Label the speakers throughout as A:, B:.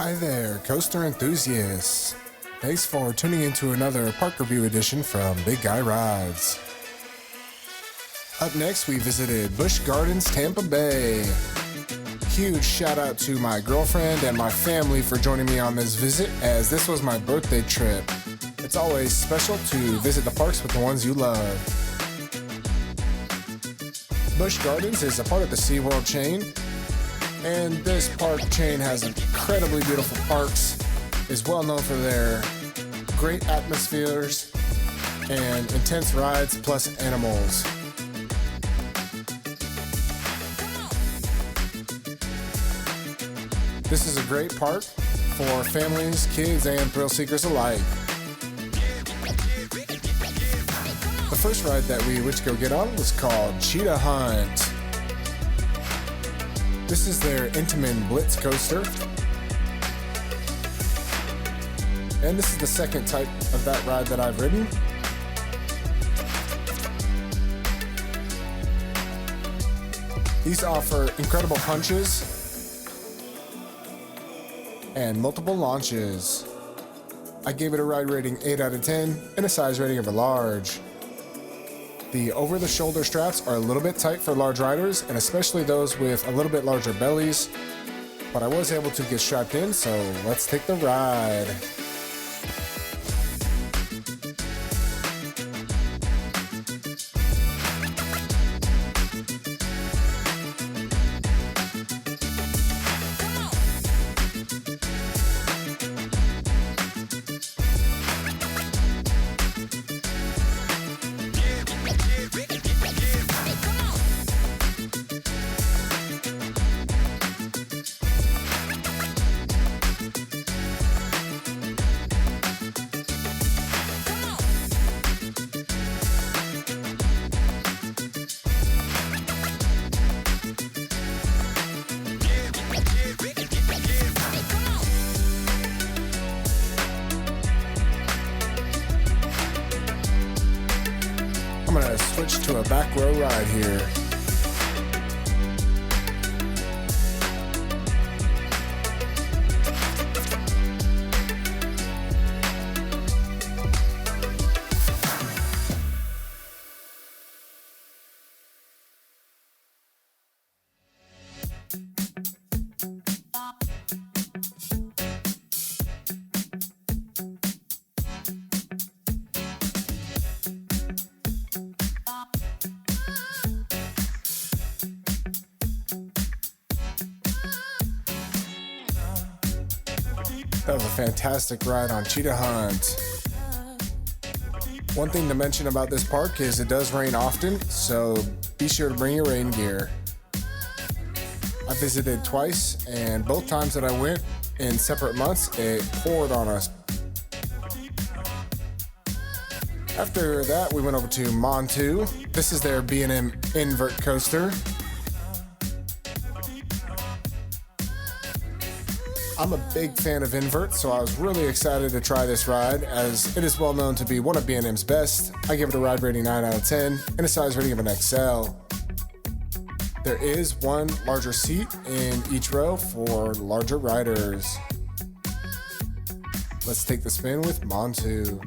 A: Hi there, coaster enthusiasts. Thanks for tuning into another park review edition from Big Guy Rides. Up next, we visited Busch Gardens, Tampa Bay. Huge shout out to my girlfriend and my family for joining me on this visit, as this was my birthday trip. It's always special to visit the parks with the ones you love. Busch Gardens is a part of the SeaWorld chain, and this park chain has incredibly beautiful parks, is well known for their great atmospheres and intense rides plus animals. This is a great park for families, kids, and thrill seekers alike. The first ride that we went to go get on was called Cheetah Hunt. This is their Intamin Blitz coaster. And this is the second type of that ride that I've ridden. These offer incredible punches and multiple launches. I gave it a ride rating 8 out of 10 and a size rating of a large. The over-the-shoulder straps are a little bit tight for large riders, and especially those with a little bit larger bellies, but I was able to get strapped in, so let's take the ride. I'm gonna switch to a back row ride here. That was a fantastic ride on Cheetah Hunt. One thing to mention about this park is it does rain often, so be sure to bring your rain gear. I visited twice, and both times that I went in separate months, it poured on us. After that, we went over to Montu. This is their B&M invert coaster. I'm a big fan of inverts, so I was really excited to try this ride, as it is well known to be one of B&M's best. I give it a ride rating 9 out of 10 and a size rating of an XL. There is one larger seat in each row for larger riders. Let's take the spin with Montu.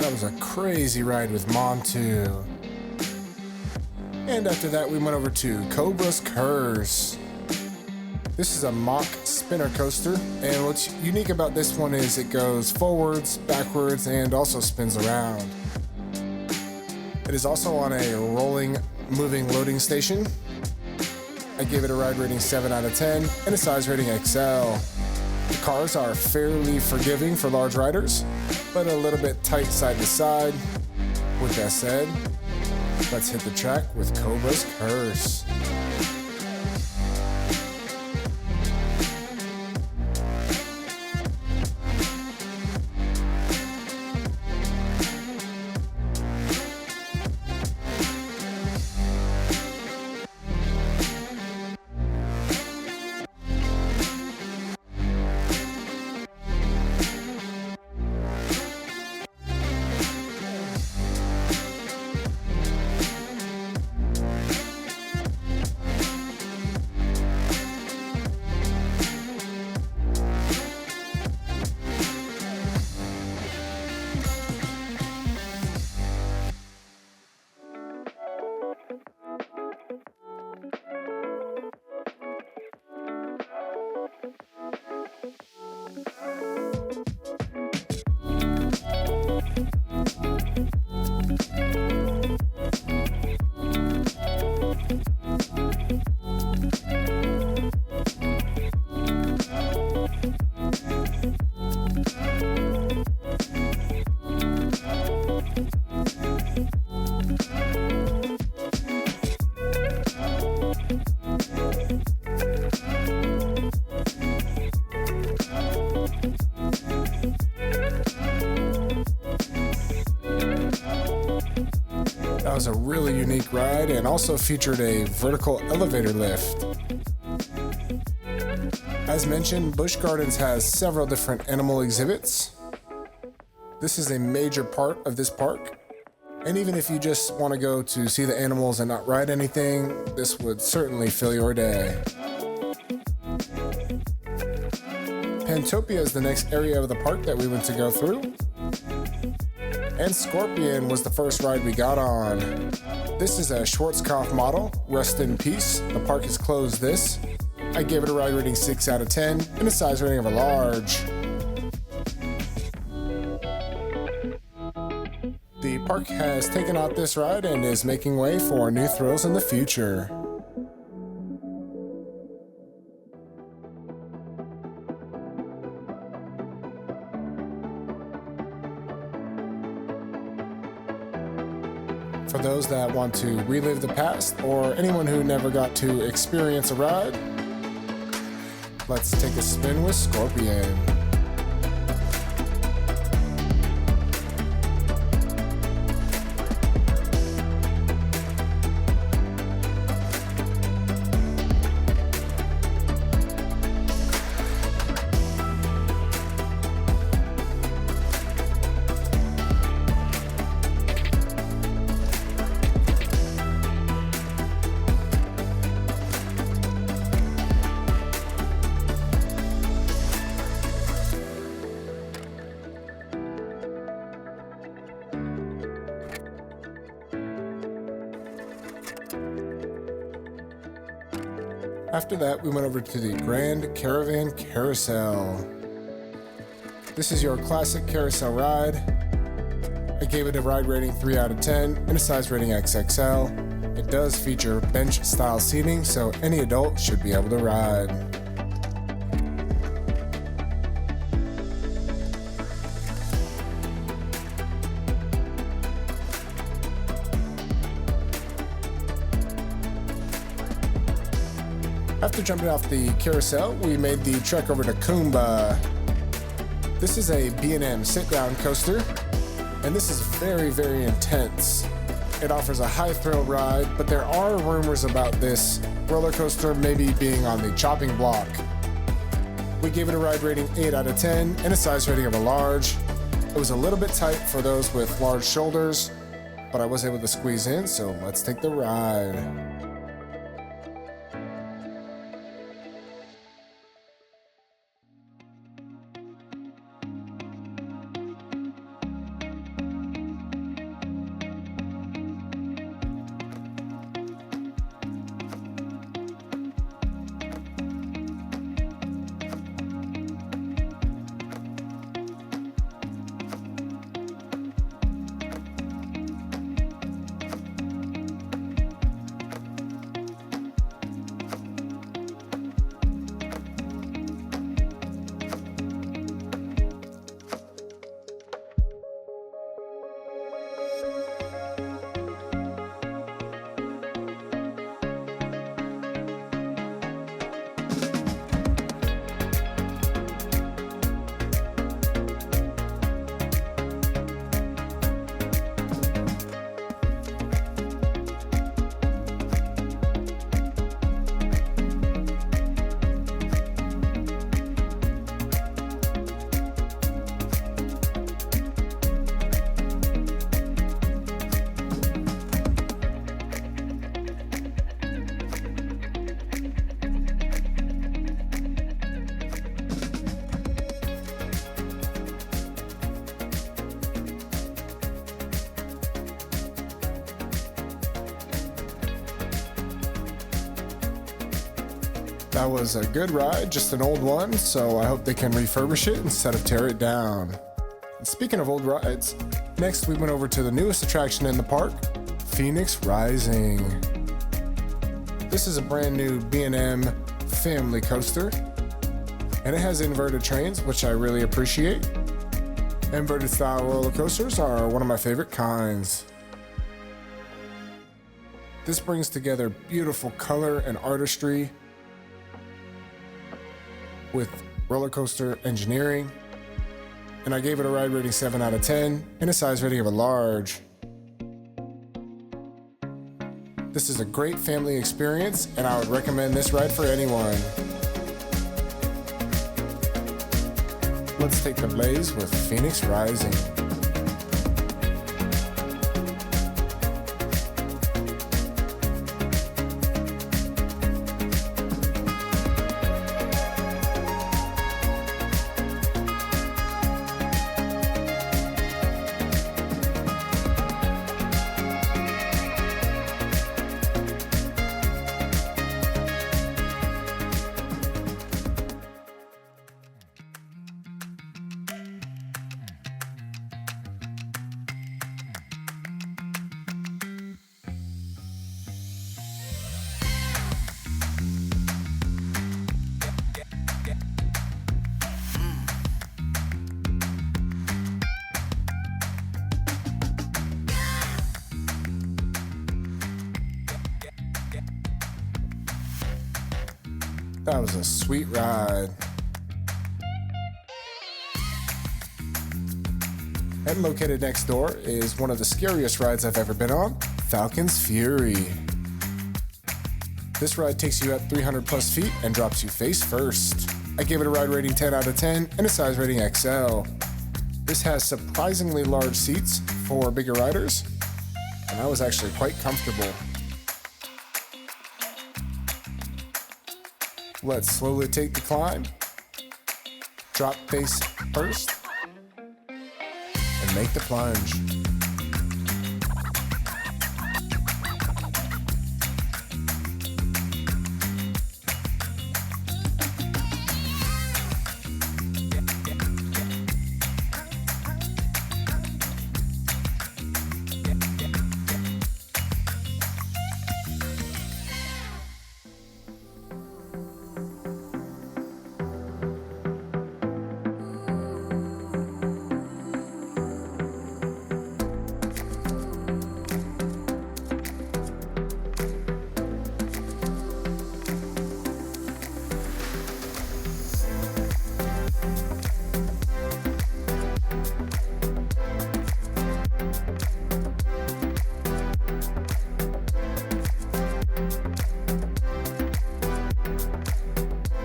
A: That was a crazy ride with Montu. And after that, we went over to Cobra's Curse. This is a mock spinner coaster, and what's unique about this one is it goes forwards, backwards, and also spins around. It is also on a rolling, moving loading station. I gave it a ride rating 7 out of 10 and a size rating XL. The cars are fairly forgiving for large riders, but a little bit tight side to side. With that said, let's hit the track with Cobra's Curse. That was a really unique ride and also featured a vertical elevator lift. As mentioned, Busch Gardens has several different animal exhibits. This is a major part of this park. And even if you just want to go to see the animals and not ride anything, this would certainly fill your day. Pantopia is the next area of the park that we went to go through. And Scorpion was the first ride we got on. This is a Schwarzkopf model, rest in peace. The park has closed this. I gave it a ride rating 6 out of 10 and a size rating of a large. The park has taken out this ride and is making way for new thrills in the future. For those that want to relive the past or anyone who never got to experience a ride, let's take a spin with Scorpion. After that, we went over to the Grand Caravan Carousel. This is your classic carousel ride. I gave it a ride rating 3 out of 10 and a size rating XXL. It does feature bench style seating, so any adult should be able to ride. After jumping off the carousel, we made the trek over to Kumba. This is a B&M sit-down coaster, and this is very, very intense. It offers a high thrill ride, but there are rumors about this roller coaster maybe being on the chopping block. We gave it a ride rating 8 out of 10 and a size rating of a large. It was a little bit tight for those with large shoulders, but I was able to squeeze in, so let's take the ride. That was a good ride, just an old one, so I hope they can refurbish it instead of tear it down. And speaking of old rides, next we went over to the newest attraction in the park, Phoenix Rising. This is a brand new B&M family coaster, and it has inverted trains, which I really appreciate. Inverted style roller coasters are one of my favorite kinds. This brings together beautiful color and artistry with roller coaster engineering, and I gave it a ride rating 7 out of 10 and a size rating of a large. This is a great family experience, and I would recommend this ride for anyone. Let's take the blaze with Phoenix Rising. That was a sweet ride. And located next door is one of the scariest rides I've ever been on, Falcon's Fury. This ride takes you up 300 plus feet and drops you face first. I gave it a ride rating 10 out of 10 and a size rating XL. This has surprisingly large seats for bigger riders, and I was actually quite comfortable. Let's slowly take the climb, drop face first, and make the plunge.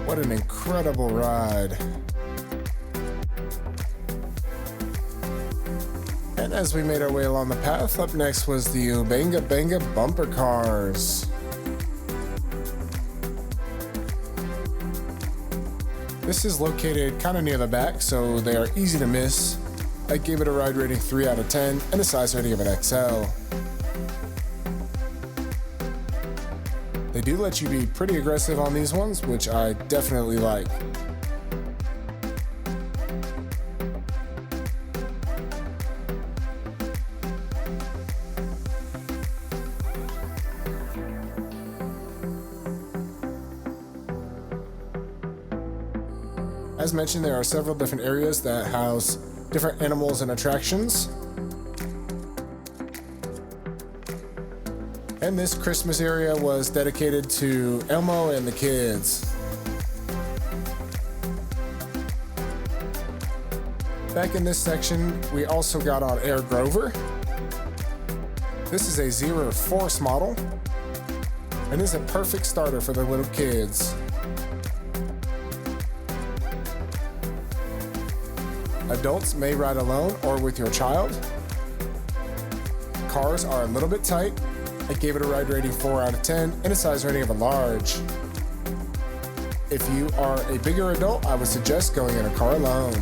A: What an incredible ride. And as we made our way along the path, up next was the Ubanga Bumers bumper cars. This is located kind of near the back, so they are easy to miss. I gave it a ride rating 3 out of 10 and a size rating of an XL. They do let you be pretty aggressive on these ones, which I definitely like. As mentioned, there are several different areas that house different animals and attractions. And this Christmas area was dedicated to Elmo and the kids. Back in this section, we also got on Air Grover. This is a Zero Force model and is a perfect starter for the little kids. Adults may ride alone or with your child. Cars are a little bit tight. I gave it a ride rating 4 out of 10 and a size rating of a large. If you are a bigger adult, I would suggest going in a car alone.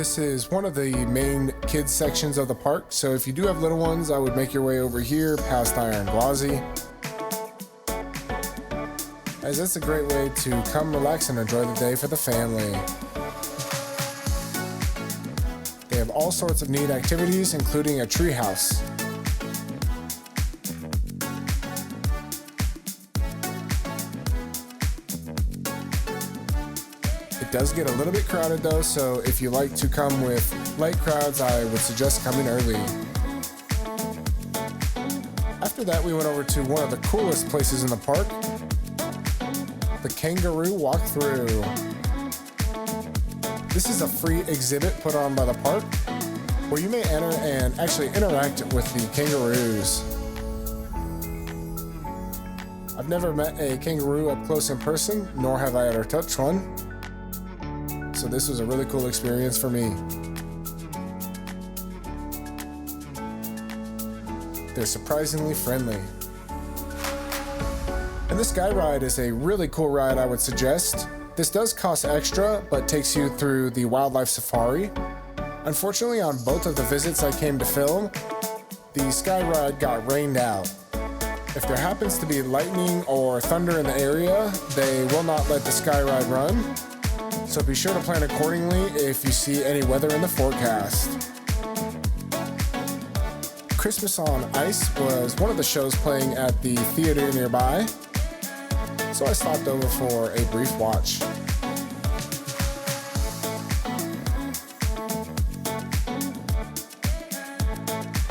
A: This is one of the main kids sections of the park, so if you do have little ones, I would make your way over here past Iron Gwazi, as it's a great way to come relax and enjoy the day for the family. They have all sorts of neat activities, including a tree house. It does get a little bit crowded though, so if you like to come with light crowds, I would suggest coming early. After that, we went over to one of the coolest places in the park, the Kangaroo Walkthru. This is a free exhibit put on by the park where you may enter and actually interact with the kangaroos. I've never met a kangaroo up close in person, nor have I ever touched one. So this was a really cool experience for me. They're surprisingly friendly. And the Skyride is a really cool ride I would suggest. This does cost extra, but takes you through the wildlife safari. Unfortunately, on both of the visits I came to film, the Skyride got rained out. If there happens to be lightning or thunder in the area, they will not let the Skyride run. So be sure to plan accordingly if you see any weather in the forecast. Christmas on Ice was one of the shows playing at the theater nearby, so I stopped over for a brief watch.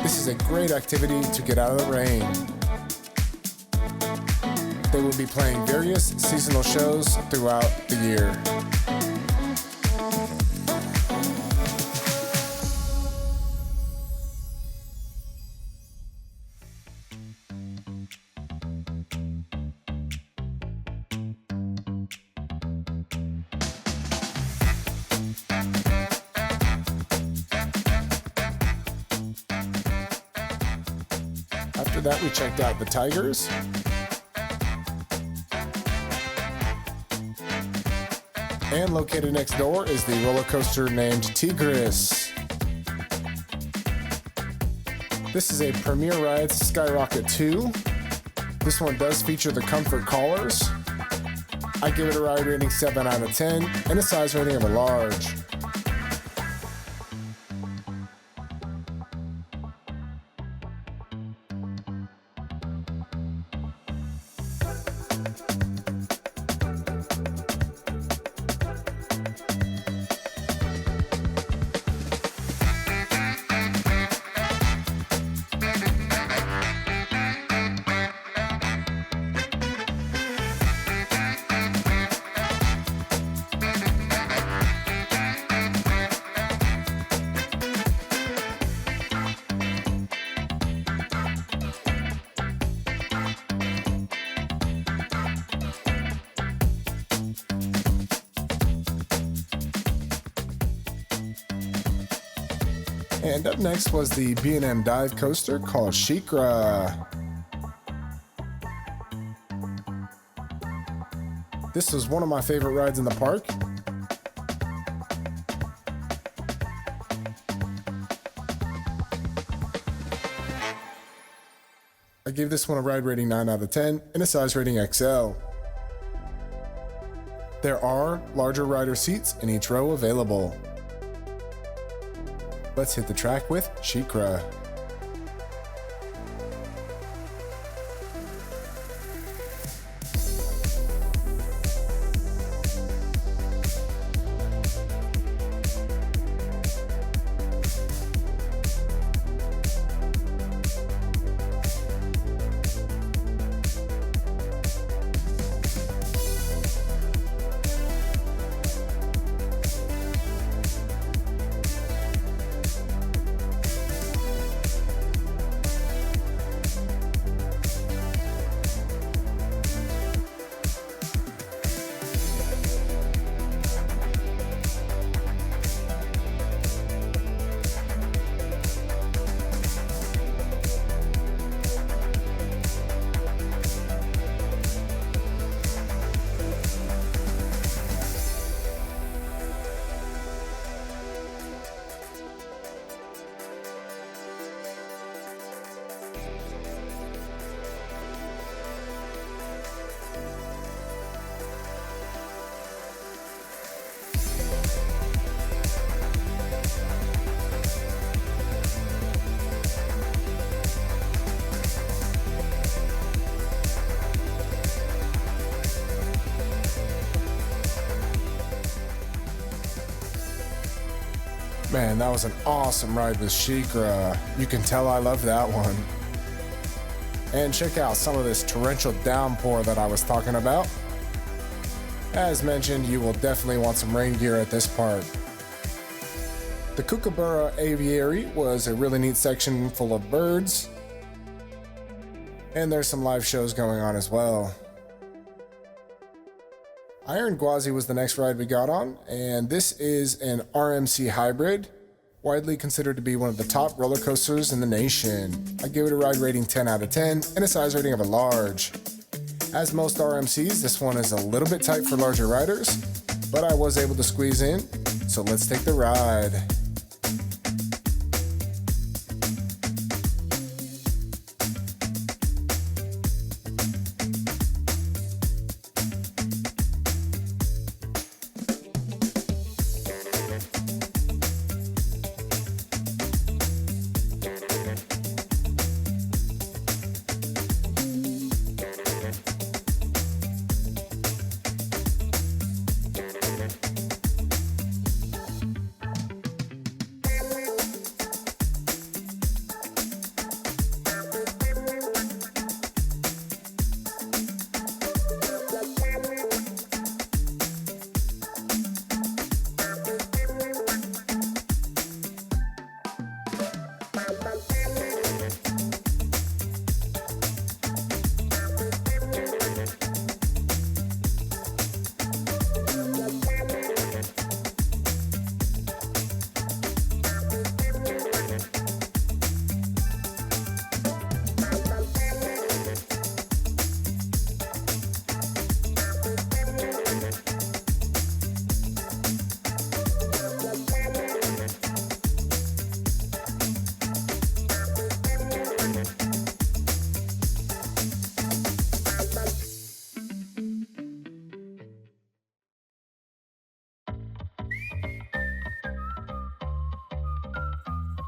A: This is a great activity to get out of the rain. They will be playing various seasonal shows throughout the year. After that, we checked out the Tigers. And located next door is the roller coaster named Tigris. This is a Premier Rides Skyrocket 2. This one does feature the comfort collars. I give it a ride rating 7 out of 10 and a size rating of a large. And up next was the B&M dive coaster called Sheikra. This was one of my favorite rides in the park. I gave this one a ride rating 9 out of 10 and a size rating XL. There are larger rider seats in each row available. Let's hit the track with Sheikra. Man, that was an awesome ride with Sheikra. You can tell I love that one. And check out some of this torrential downpour that I was talking about. As mentioned, you will definitely want some rain gear at this park. The Kookaburra Aviary was a really neat section full of birds. And there's some live shows going on as well. Iron Gwazi was the next ride we got on, and this is an RMC hybrid, widely considered to be one of the top roller coasters in the nation. I give it a ride rating 10 out of 10 and a size rating of a large. As most RMCs, this one is a little bit tight for larger riders, but I was able to squeeze in, so let's take the ride.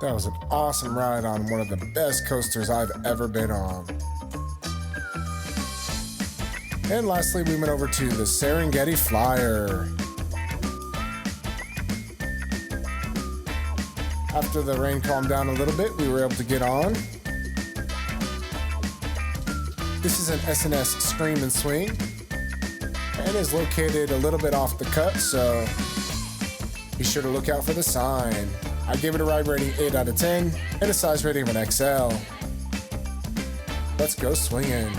A: That was an awesome ride on one of the best coasters I've ever been on. And lastly, we went over to the Serengeti Flyer. After the rain calmed down a little bit, we were able to get on. This is an S&S Scream and Swing and is located a little bit off the cut, so be sure to look out for the sign. I gave it a ride rating 8 out of 10 and a size rating of an XL. Let's go swinging.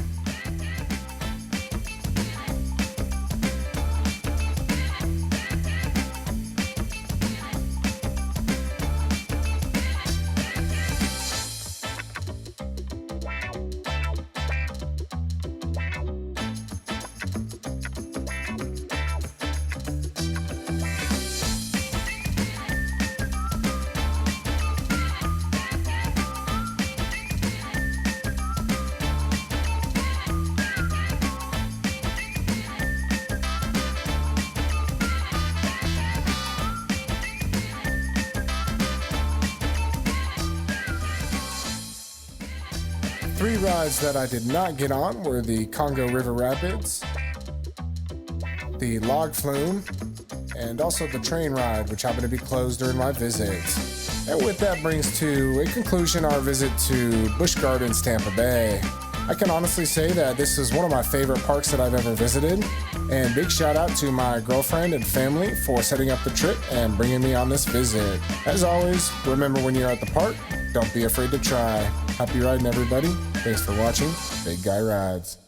A: Three rides that I did not get on were the Congo River Rapids, the Log Flume, and also the train ride, which happened to be closed during my visit. And with that brings to a conclusion our visit to Busch Gardens, Tampa Bay. I can honestly say that this is one of my favorite parks that I've ever visited, and big shout out to my girlfriend and family for setting up the trip and bringing me on this visit. As always, remember when you're at the park, don't be afraid to try. Happy riding, everybody. Thanks for watching Big Guy Rides.